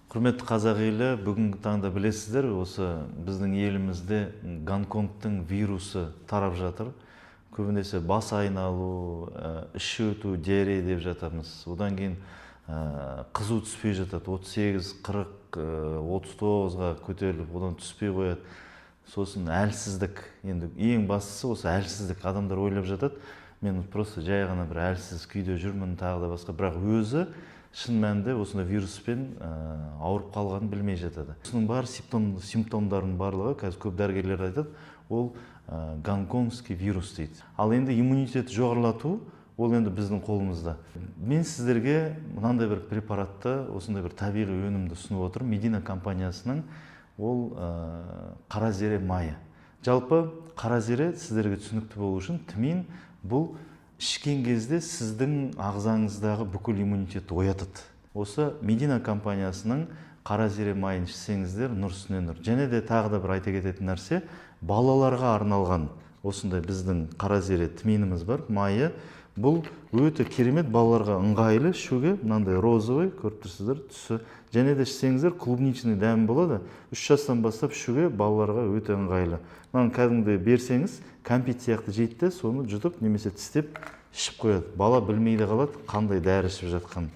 Құрметті қазақ елі, бүгінгі таңда білесіздер, осы біздің елімізде Гонконгтың вирусы тарап жатыр. Көбінесе бас айналу, іш өту, диарея деп жатамыз. Одан кейін қызу түспей жатады. 38, 40, 39-ға көтеріліп, одан түспей қояды. Сосын әлсіздік. Енді ең бастысы осы әлсіздік. Адамдар ойлап жатады, мен просто жай ғана бір әлсіз күйде жүрмін, тағы да басқа. Бірақ өзі шын мәнінде осындай вируспен ауырып қалғанын білмей жатады. Осының бар симптомдарының барлығы, қазір көп дәрігерлер айтады, ол гонконгский вирус дейді. Ал енді иммунитет жоғарылату, ол енді біздің қолымызда. Мен сіздерге мынандай бір препаратты, осындай бір табиғи өнімді ұсынып отырмын. Медина компаниясының ол қара зере майы. Жалпы қара зере сіздерге түсінікті болу үшін тмин бұл ішкен кезде сіздің ағзаңыздағы бүкіл иммунитетті оятады. Осы Медина компаниясының қара зере майын ішсеңіздер, нұр үстіне нұр. Және де тағы да бір айта кететін нәрсе, балаларға арналған осындай біздің қара зере тминіміз бар, майы. Бұл өте керемет, балаларға ыңғайлы, ішуге мынандай розовый, көріп тұрсыздар, түсі. Және де ішсеңіздер, клубничный дәмі болады. 3 жастан бастап ішуге балаларға өте ыңғайлы. Мынаны кәдімгідей берсеңіз, кәмпит сияқты жейді де, соны жұтып немесе тістеп ішіп қояды. Бала білмей де қалады, қандай дәрі ішіп жатқанын.